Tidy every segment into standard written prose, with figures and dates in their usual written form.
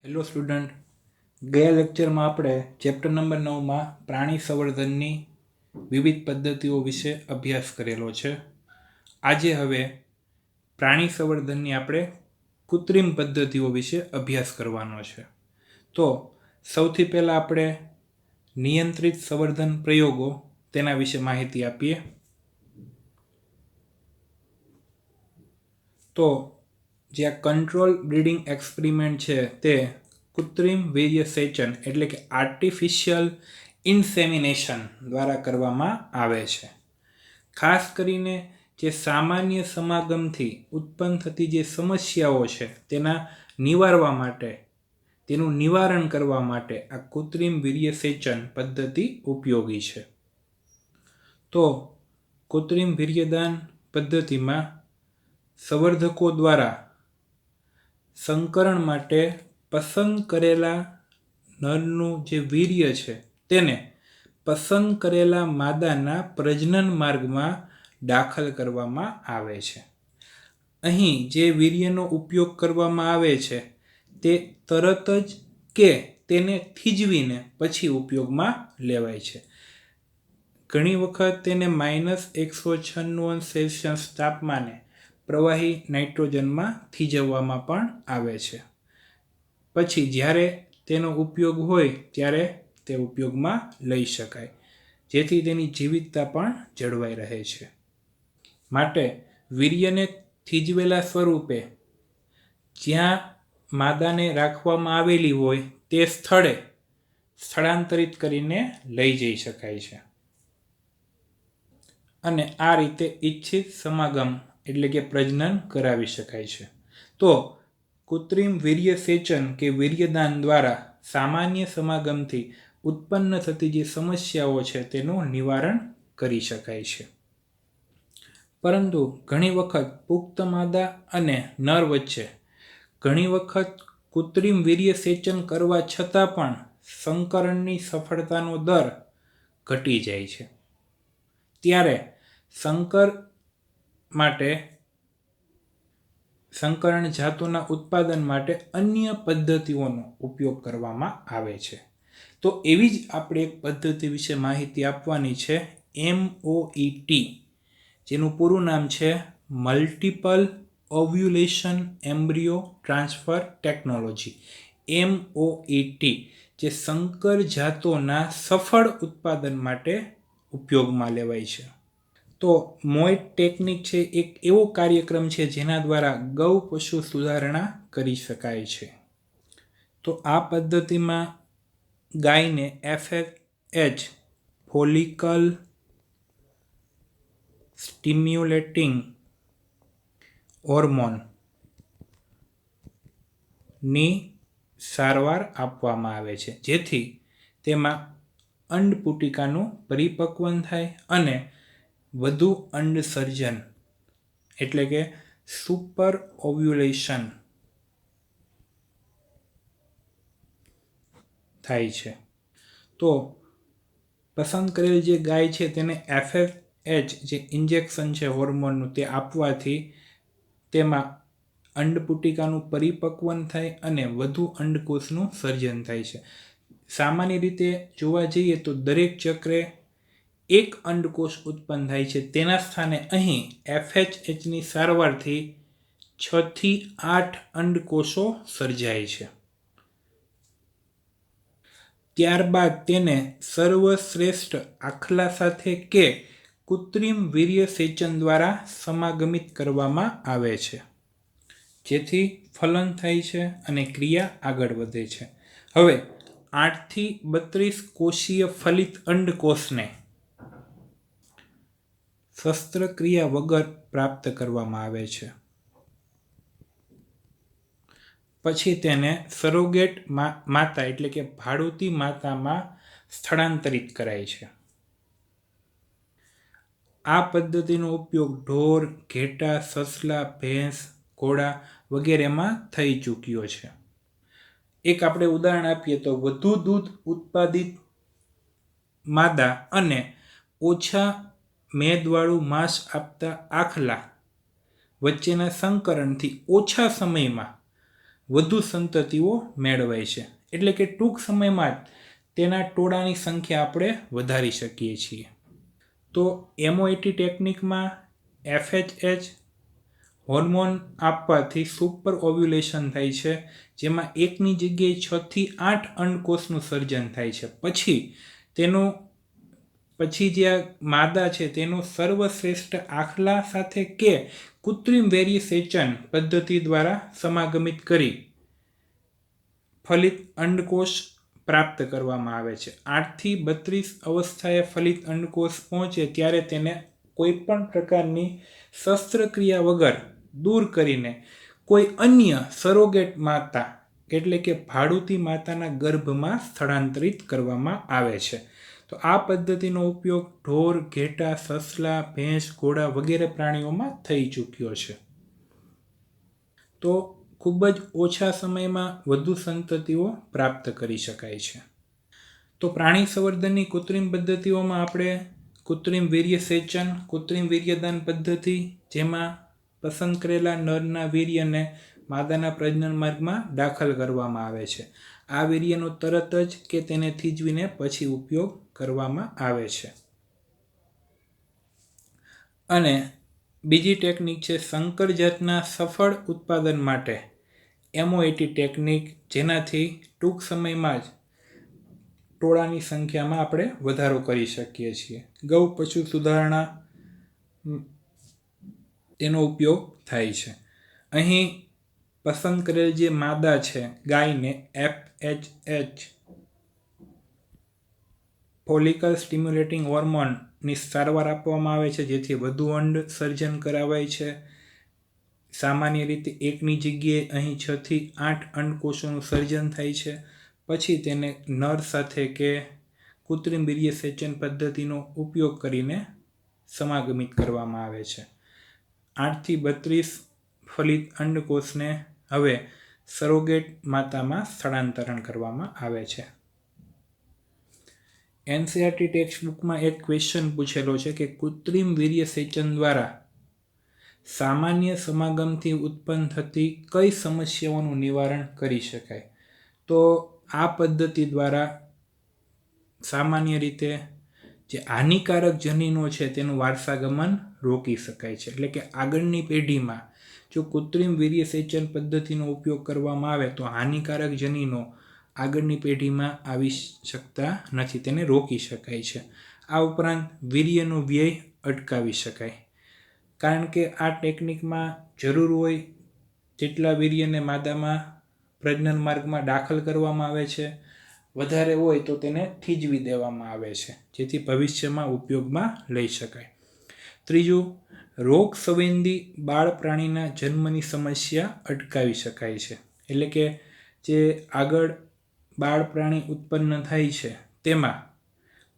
Hello student, ગયા લેક્ચરમાં આપણે ચેપ્ટર નંબર 9માં પ્રાણી સંવર્ધનની વિવિધ પદ્ધતિઓ વિશે અભ્યાસ કરેલો છે. આજે હવે પ્રાણી સંવર્ધનની આપણે કૃત્રિમ પદ્ધતિઓ વિશે અભ્યાસ કરવાનો છે. તો સૌથી પહેલાં આપણે નિયંત્રિત સંવર્ધન પ્રયોગો તેના વિશે માહિતી આપીએ. તો જે આ કંટ્રોલ બ્રીડિંગ એક્સપેરિમેન્ટ છે તે કૃત્રિમ વીર્યસેચન એટલે કે આર્ટિફિશિયલ ઇન્સેમિનેશન દ્વારા કરવામાં આવે છે. ખાસ કરીને જે સામાન્ય સમાગમથી ઉત્પન્ન થતી જે સમસ્યાઓ છે તેનું નિવારણ કરવા માટે આ કૃત્રિમ વીર્યસેચન પદ્ધતિ ઉપયોગી છે. તો કૃત્રિમ વીર્યદાન પદ્ધતિમાં સંવર્ધકો દ્વારા સંકરણ માટે પસંદ કરેલા નરનું જે વીર્ય છે તેને પસંદ કરેલા માદાના પ્રજનન માર્ગમાં દાખલ કરવામાં આવે છે. અહીં જે વીર્યનો ઉપયોગ કરવામાં આવે છે તે તરત જ કે તેને થીજવીને પછી ઉપયોગમાં લેવાય છે. ઘણી વખત તેને -196°C તાપમાને પ્રવાહી નાઇટ્રોજનમાં થીજવવામાં પણ આવે છે. પછી જ્યારે તેનો ઉપયોગ હોય ત્યારે તે ઉપયોગમાં લઈ શકાય, જેથી તેની જીવિતતા પણ જળવાઈ રહે છે. માટે વીર્યને થીજવેલા સ્વરૂપે જ્યાં માદાને રાખવામાં આવેલી હોય તે સ્થળે સ્થળાંતરિત કરીને લઈ જઈ શકાય છે અને આ રીતે ઈચ્છિત સમાગમ એટલે કે પ્રજનન કરાવી શકાય છે. તો કૃત્રિમ વીર્યસેચન કે વીર્યદાન દ્વારા સામાન્ય સમાગમથી ઉત્પન્ન થતી જે સમસ્યાઓ છે તેનું નિવારણ કરી શકાય છે. પરંતુ ઘણી વખત પુખ્ત માદા અને નર વચ્ચે ઘણી વખત કૃત્રિમ વીર્યસેચન કરવા છતાં પણ સંકરણની સફળતાનો દર ઘટી જાય છે. ત્યારે સંકર માટે સંકરણ જાતોના ઉત્પાદન માટે અન્ય પદ્ધતિઓનો ઉપયોગ કરવામાં આવે છે. તો એવી જ આપણે એક પદ્ધતિ વિશે માહિતી આપવાની છે, MOET, જેનું પૂરું નામ છે multiple ovulation embryo transfer technology. MOET જે સંકર જાતોના સફળ ઉત્પાદન માટે ઉપયોગમાં લેવાય છે. તો મોઇટ ટેકનિક છે એક એવો કાર્યક્રમ છે જેના દ્વારા ગૌ પશુ સુધારણા કરી શકાય છે. તો આ પદ્ધતિમાં ગાયને FSH ફોલિકલ સ્ટિમ્યુલેટિંગ હોર્મોન ની સારવાર આપવામાં આવે છે, જેથી તેમાં અંડપુટિકાનું પરિપક્વન થાય અને વધુ અંડ સર્જન એટલે કે સુપર ઓવ્યુલેશન થાય છે. તો પસંદ કરેલ જે ગાય છે તેને FSH જે ઇન્જેક્શન છે હોર્મોનનું તે આપવાથી તેમાં અંડપુટિકાનું પરિપક્વન થાય અને વધુ અંડકોષનું સર્જન થાય છે. સામાન્ય રીતે જોવા જઈએ તો દરેક ચક્રે એક અંડકોષ ઉત્પન્ન થાય છે. તેના સ્થાને અહીં FSHની સારવારથી 6 થી 8 અંડકોષો સર્જાય છે. ત્યારબાદ તેને સર્વશ્રેષ્ઠ આખલા સાથે કે કૃત્રિમ વીર્યસેચન દ્વારા સમાગમિત કરવામાં આવે છે, જેથી ફલન થાય છે અને ક્રિયા આગળ વધે છે. હવે 8 થી 32 કોષીય ફલિત અંડકોષને શસ્ત્રક્રિયા વગર પ્રાપ્ત કરવામાં આવે છે. પછી તેને સરોગેટ માતા એટલે કે ભાડૂતી માતામાં સ્થળાંતરિત કરાય છે. આ પદ્ધતિનો ઉપયોગ ઢોર, ઘેટાં, સસલા, ભેંસ, ઘોડા વગેરેમાં થઈ ચૂક્યો છે. એક આપણે ઉદાહરણ આપીએ તો વધુ દૂધ ઉત્પાદિત માદા અને ઓછા મેદવાળું માંસ આપતા આખલા વચ્ચેના સંકરણથી ઓછા સમયમાં વધુ સંતતિઓ મેળવાય છે. એટલે કે ટૂંક સમયમાં જ તેના ટોળાની સંખ્યા આપણે વધારી શકીએ છીએ. તો એમઓઈટી ટેકનિકમાં FHH હોર્મોન આપવાથી સુપર ઓવ્યુલેશન થાય છે, જેમાં એકની જગ્યાએ 6 થી 8 અંડકોષનું સર્જન થાય છે. પછી જે માદા છે તેનું સર્વશ્રેષ્ઠ આખલા સાથે કે કૃત્રિમ વેરિસેચન પદ્ધતિ દ્વારા સમાગમિત કરી ફલિત અંડકોષ પ્રાપ્ત કરવામાં આવે છે. 8 થી 32 અવસ્થાએ ફલિત અંડકોષ પહોંચે ત્યારે તેને કોઈ પણ પ્રકારની શસ્ત્રક્રિયા વગર દૂર કરીને કોઈ અન્ય સરોગેટ માતા એટલે કે ભાડૂતી માતાના ગર્ભમાં સ્થળાંતરિત કરવામાં આવે છે. તો આ પદ્ધતિનો ઉપયોગ ઢોર, ઘેટાં, સસલા, ભેંસ, ઘોડા વગેરે પ્રાણીઓમાં થઈ ચૂક્યો છે. તો ખૂબ જ ઓછા સમયમાં વધુ સંતતિઓ પ્રાપ્ત કરી શકાય છે. તો પ્રાણી સંવર્ધનની કૃત્રિમ પદ્ધતિઓમાં આપણે કૃત્રિમ વીર્યસેચન, કૃત્રિમ વીર્યદાન પદ્ધતિ, જેમાં પસંદ કરેલા નરના વીર્યને માદાના પ્રજનન માર્ગમાં દાખલ કરવામાં આવે છે. આ વીર્યનો તરત જ કે તેને થીજવીને પછી ઉપયોગ કરવામાં આવે છે. અને બીજી ટેકનિક છે સંકર જાતના સફળ ઉત્પાદન માટે એમઓઈટી ટેકનિક, જેનાથી ટૂંક સમયમાં જ ટોળાની સંખ્યામાં આપણે વધારો કરી શકીએ છીએ. ગૌ પશુ સુધારણા તેનો ઉપયોગ થાય છે. અહીં પસંદ કરેલ જે માદા છે ગાયને FHH ફોલિકલ સ્ટિમ્યુલેટિંગ હોર્મોનની સારવાર આપવામાં આવે છે, જેથી વધુ અંડ સર્જન કરાવાય છે. સામાન્ય રીતે એકની જગ્યાએ અહીં 6 થી 8 અંડકોષોનું સર્જન થાય છે. પછી તેને નર સાથે કે કૃત્રિમ વીર્યસેચન પદ્ધતિનો ઉપયોગ કરીને સમાગમિત કરવામાં આવે છે. 8 થી 32 ફલિત અંડકોષને હવે સરોગેટ માતામાં સ્થળાંતરણ કરવામાં આવે છે. એનસીઈઆરટી ટેક્સ્ટબુકમાં એક ક્વેશ્ચન પૂછેલો છે કે કૃત્રિમ વીર્યસેચન દ્વારા સામાન્ય સમાગમથી ઉત્પન્ન થતી કઈ સમસ્યાઓનું નિવારણ કરી શકાય? તો આ પદ્ધતિ દ્વારા સામાન્ય રીતે જે હાનિકારક જનીનો છે તેનું વારસાગમન રોકી શકાય છે. એટલે કે આગળની પેઢીમાં જો કૃત્રિમ વીર્યસેચન પદ્ધતિનો ઉપયોગ કરવામાં આવે તો હાનિકારક જનીનો આગળની પેઢીમાં આવી શકતા નથી, તેને રોકી શકાય છે. આ ઉપરાંત વીર્યનો વ્યય અટકાવી શકાય, કારણ કે આ ટેકનિકમાં જરૂર હોય જેટલા વીર્યને માદામાં પ્રજનન માર્ગમાં દાખલ કરવામાં આવે છે, વધારે હોય તો તેને થીજવી દેવામાં આવે છે, જેથી ભવિષ્યમાં ઉપયોગમાં લઈ શકાય. ત્રીજું, રોગ સંવેદી બાળ પ્રાણીના જન્મની સમસ્યા અટકાવી શકાય છે. એટલે કે જે આગળ બાળ પ્રાણી ઉત્પન્ન થાય છે તેમાં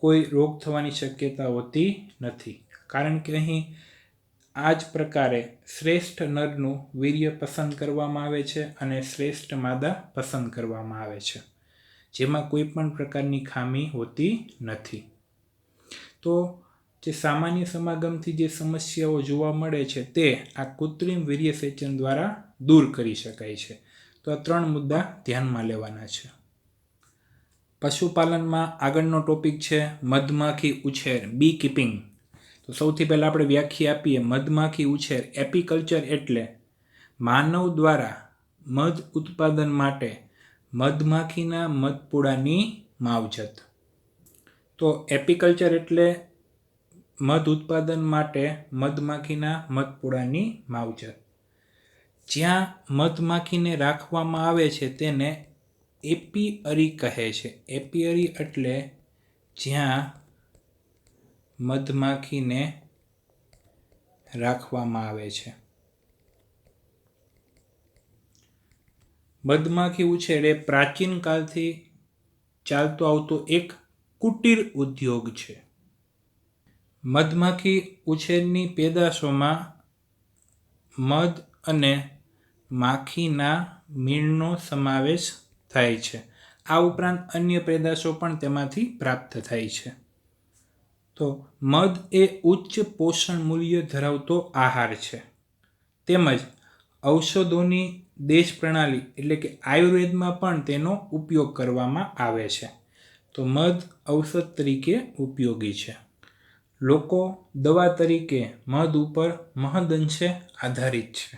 કોઈ રોગ થવાની શક્યતા હોતી નથી, કારણ કે અહીં આ જ પ્રકારે શ્રેષ્ઠ નરનું વીર્ય પસંદ કરવામાં આવે છે અને શ્રેષ્ઠ માદા પસંદ કરવામાં આવે છે, જેમાં કોઈ પણ પ્રકારની ખામી હોતી નથી. તો જે સામાન્ય સમાગમથી જે સમસ્યાઓ જોવા મળે છે તે આ કૃત્રિમ વીર્યસેચન દ્વારા દૂર કરી શકાય છે. તો આ 3 મુદ્દા ધ્યાનમાં લેવાના છે. પશુપાલનમાં આગળનો ટોપિક છે મધમાખી ઉછેર, બી કીપિંગ. તો સૌથી પહેલાં આપણે વ્યાખ્યા આપીએ. મધમાખી ઉછેર એપીકલ્ચર એટલે માનવ દ્વારા મધ ઉત્પાદન માટે મધમાખીના મધપૂડાની માવજત. તો એપીકલ્ચર એટલે મધ ઉત્પાદન માટે મધમાખીના મધપૂડાની માવજત. જ્યાં મધમાખીને રાખવામાં આવે છે તેને એપીઅરી કહે છે. એપીઅરી એટલે જ્યાં મધમાખીને રાખવામાં આવે છે. મધમાખી ઉછેર એ પ્રાચીન કાળથી ચાલતો આવતો એક કુટીર ઉદ્યોગ છે. મધમાખી ઉછેરની પેદાશોમાં મધ અને માખીના મીણનો સમાવેશ થાય છે. આ ઉપરાંત અન્ય પેદાશો પણ તેમાંથી પ્રાપ્ત થાય છે. તો મધ એ ઉચ્ચ પોષણ મૂલ્ય ધરાવતો આહાર છે, તેમજ ઔષધોની દેશ પ્રણાલી એટલે કે આયુર્વેદમાં પણ તેનો ઉપયોગ કરવામાં આવે છે. તો મધ ઔષધ તરીકે ઉપયોગી છે. લોકો દવા તરીકે મધ ઉપર મહદઅંશે આધારિત છે.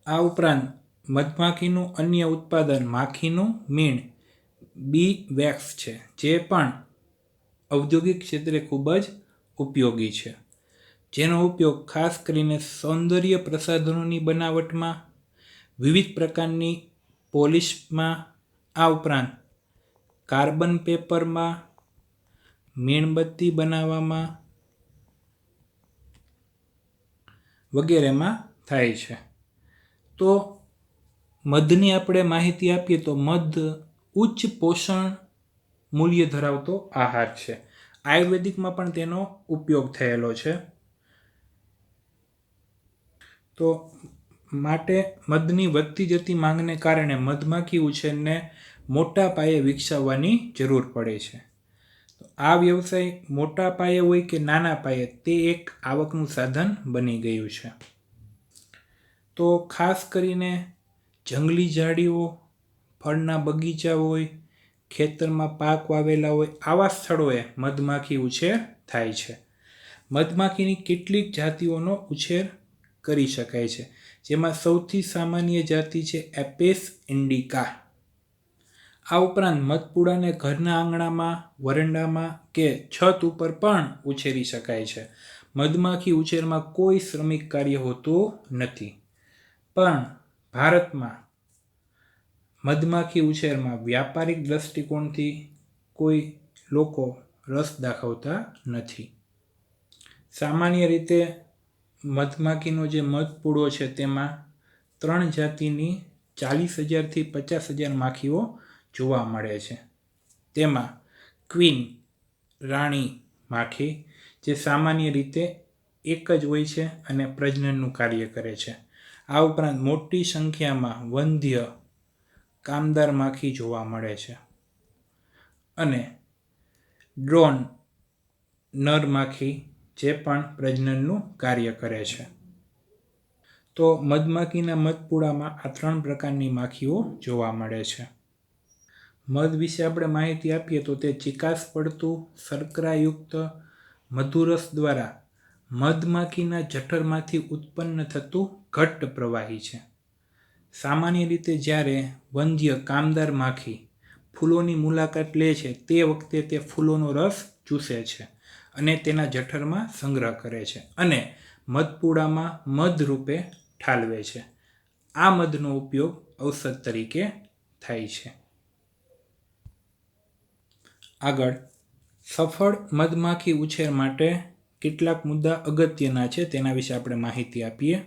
આ ઉપરાંત મધમાખીનું અન્ય ઉત્પાદન માખીનું મીણ બી વેક્સ છે, જે પણ ઔદ્યોગિક ક્ષેત્રે ખૂબ જ ઉપયોગી છે, જેનો ઉપયોગ ખાસ કરીને સૌંદર્ય પ્રસાધનોની બનાવટમાં, વિવિધ પ્રકારની પોલિશમાં, આ ઉપરાંત કાર્બન પેપરમાં, મીણબત્તી બનાવવામાં વગેરેમાં થાય છે. તો મધની આપણે માહિતી આપીએ તો મધ ઉચ્ચ પોષણ મૂલ્ય ધરાવતો આહાર છે. આયુર્વેદિકમાં પણ તેનો ઉપયોગ થયેલો છે. તો માટે મધની વધતી જતી માંગને કારણે મધમાખી ઉછેરને મોટા પાયે વિકસાવવાની જરૂર પડે છે. આ વ્યવસાય મોટા પાયે હોય કે નાના પાયે તે એક આવકનું સાધન બની ગયું છે. તો ખાસ કરીને જંગલી ઝાડીઓ, ફળના બગીચા હોય, ખેતરમાં પાક વાવેલા હોય, આવા સ્થળોએ મધમાખી ઉછેર થાય છે. મધમાખીની કેટલીક જાતિઓનો ઉછેર કરી શકાય છે, જેમાં સૌથી સામાન્ય જાતિ છે એપિસ ઇન્ડિકા. આ ઉપરાંત મધપૂડાને ઘરના આંગણામાં, વરંડામાં કે છત ઉપર પણ ઉછેરી શકાય છે. મધમાખી ઉછેરમાં કોઈ શ્રમિક કાર્ય હોતું નથી, પણ ભારતમાં મધમાખી ઉછેરમાં વ્યાપારિક દ્રષ્ટિકોણથી કોઈ લોકો રસ દાખવતા નથી. સામાન્ય રીતે મધમાખીનો જે મધપૂડો છે તેમાં 3 જાતિની 40,000થી 50,000 માખીઓ જોવા મળે છે. તેમાં ક્વીન રાણી માખી, જે સામાન્ય રીતે એક જ હોય છે અને પ્રજનનનું કાર્ય કરે છે. આ ઉપરાંત મોટી સંખ્યામાં વંધ્ય કામદાર માખી જોવા મળે છે અને ડ્રોન નર માખી, જે પણ પ્રજનનનું કાર્ય કરે છે. તો મધમાખીના મધપૂડામાં આ 3 પ્રકારની માખીઓ જોવા મળે છે. મધ વિશે આપણે માહિતી આપીએ તો તે ચિકાસ પડતું, શર્કરાયુક્ત મધુરસ દ્વારા મધમાખીના જઠરમાંથી ઉત્પન્ન થતું ઘટ્ટ પ્રવાહી છે. સામાન્ય રીતે જ્યારે વંધ્ય કામદાર માખી ફૂલોની મુલાકાત લે છે તે વખતે તે ફૂલોનો રસ ચૂસે છે અને તેના જઠરમાં સંગ્રહ કરે છે અને મધપૂડામાં મધ રૂપે ઠાલવે છે. આ મધનો ઉપયોગ ઔષધ તરીકે થાય છે. આગળ સફળ મધમાખી ઉછેર માટે કેટલાક મુદ્દા અગત્યના છે, તેના વિશે આપણે માહિતી આપીએ.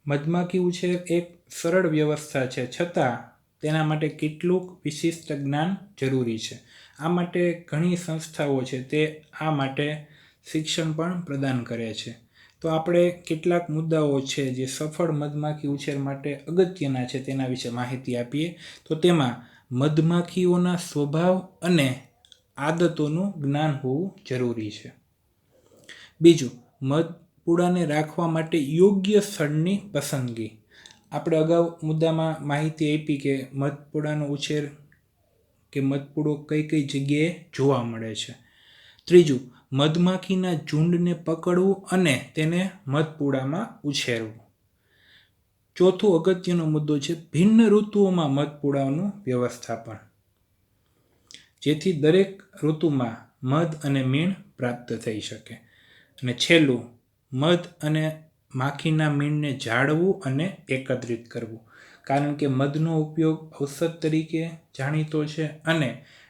મધમાખી ઉછેર એક સરળ વ્યવસ્થા છે, છતાં તેના માટે કેટલુંક વિશિષ્ટ જ્ઞાન જરૂરી છે. આ માટે ઘણી સંસ્થાઓ છે તે આ માટે શિક્ષણ પણ પ્રદાન કરે છે. તો આપણે કેટલાક મુદ્દાઓ છે જે સફળ મધમાખી ઉછેર માટે અગત્યના છે તેના વિશે માહિતી આપીએ. તો તેમાં મધમાખીઓના સ્વભાવ અને આદતોનું જ્ઞાન હોવું જરૂરી છે. બીજું, મધપૂડાને રાખવા માટે યોગ્ય સ્થળની પસંદગી. આપણે અગાઉ મુદ્દામાં માહિતી આપી કે મધપૂડાનો ઉછેર કે મધપૂડો કઈ કઈ જગ્યાએ જોવા મળે છે. ત્રીજું, મધમાખીના ઝુંડને પકડવું અને તેને મધપૂડામાં ઉછેરવું. ચોથું અગત્યનો મુદ્દો છે ભિન્ન ઋતુઓમાં મધપૂડાનું વ્યવસ્થાપન, જેથી દરેક ઋતુમાં મધ અને મીણ પ્રાપ્ત થઈ શકે. અને છેલ્લું, મધ અને માખીના મીણને જાળવવું અને એકત્રિત કરવું, કારણ કે મધનો ઉપયોગ ઔષધ તરીકે જાણીતો છે અને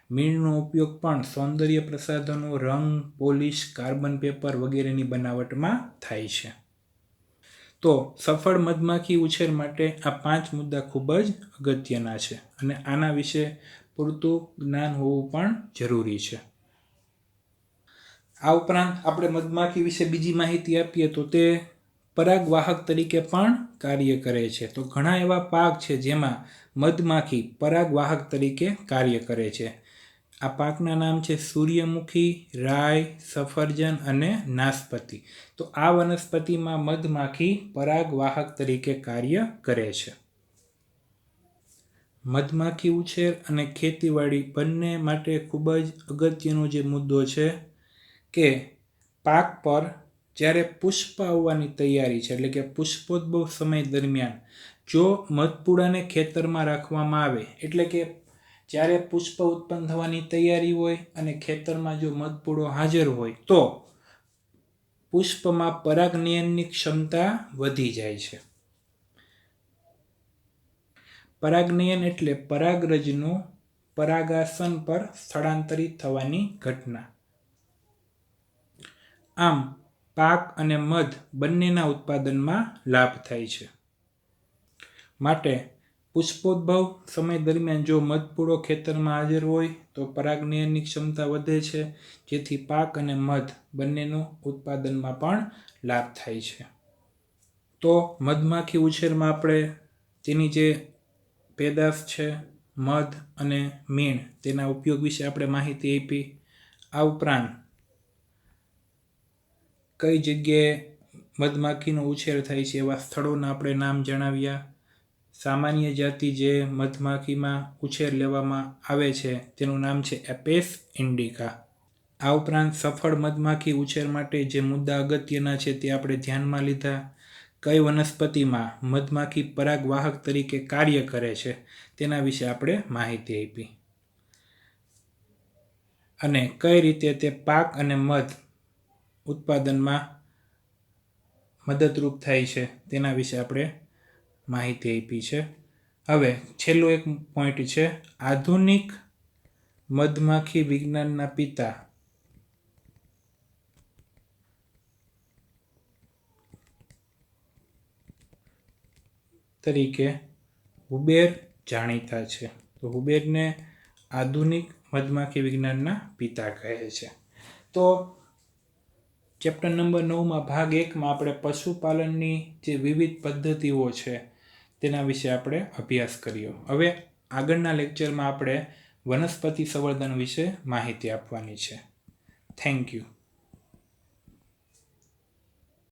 મીણનો ઉપયોગ પણ સૌંદર્ય પ્રસાધનો, રંગ, પોલિશ, કાર્બન પેપર વગેરેની બનાવટમાં થાય છે. તો સફળ મધમાખી ઉછેર માટે આ 5 મુદ્દા ખૂબ જ અગત્યના છે અને આના વિશે પૂરતું જ્ઞાન હોવું પણ જરૂરી છે. આ ઉપરાંત આપણે મધમાખી વિશે બીજી માહિતી આપીએ તો તે પરાગવાહક તરીકે પણ કાર્ય કરે છે. તો ઘણા એવા પાક છે જેમાં મધમાખી પરાગવાહક તરીકે કાર્ય કરે છે. આ પાકના નામ છે સૂર્યમુખી, રાઈ, સફરજન અને નાશપતી. તો આ વનસ્પતિમાં મધમાખી પરાગવાહક તરીકે કાર્ય કરે છે. મધમાખી ઉછેર અને ખેતીવાડી બંને માટે ખૂબ જ અગત્યનો જે મુદ્દો છે કે પાક પર જ્યારે પુષ્પ આવવાની તૈયારી છે, એટલે કે પુષ્પોદ્ભવ સમય દરમિયાન જો મધપૂડાને ખેતરમાં રાખવામાં આવે, એટલે કે જ્યારે પુષ્પ ઉત્પન્ન થવાની તૈયારી હોય અને ખેતરમાં જો મધપૂડો હાજર હોય તો પુષ્પમાં પરાગનયનની ક્ષમતા વધી જાય છે. પરાગનયન એટલે પરાગરજનું પરાગાસન પર સ્થળાંતરિત થવાની ઘટના. આમ પાક અને મધ બંનેના ઉત્પાદનમાં લાભ થાય છે. માટે પુષ્પોદ્ભવ સમય દરમિયાન જો મધપૂડો ખેતરમાં હાજર હોય તો પરાગનયનની ક્ષમતા વધે છે, જેથી પાક અને મધ બંનેનું ઉત્પાદનમાં પણ લાભ થાય છે. તો મધમાખી ઉછેરમાં આપણે તેની જે પેદાશ છે, મધ અને મીણ, તેના ઉપયોગ વિશે આપણે માહિતી આપી. આ ઉપરાંત કઈ જગ્યાએ મધમાખીનો ઉછેર થાય છે એવા સ્થળોના આપણે નામ જણાવ્યા. સામાન્ય જાતિ જે મધમાખીમાં ઉછેર લેવામાં આવે છે તેનું નામ છે એપેસ ઇન્ડિકા. આ ઉપરાંત સફળ મધમાખી ઉછેર માટે જે મુદ્દા અગત્યના છે તે આપણે ધ્યાનમાં લીધા. કઈ વનસ્પતિમાં મધમાખી પરાગવાહક તરીકે કાર્ય કરે છે તેના વિશે આપણે માહિતી આપી. અને કઈ રીતે તે પાક અને મધ ઉત્પાદનમાં મદદરૂપ થાય છે તેના વિશે આપણે માહિતી આપી છે. હવે છેલ્લો એક પોઈન્ટ છે, આધુનિક મધમાખી વિજ્ઞાનના પિતા તરીકે હુબેર જાણીતા છે. તો હુબેરને આધુનિક મધમાખી વિજ્ઞાનના પિતા કહે છે. તો ચેપ્ટર નંબર 9માં ભાગ 1માં આપણે પશુપાલનની જે વિવિધ પદ્ધતિઓ છે તેના વિશે આપણે અભ્યાસ કર્યો. હવે આગળના લેક્ચરમાં આપણે વનસ્પતિ સંવર્ધન વિશે માહિતી આપવાની છે. Thank you.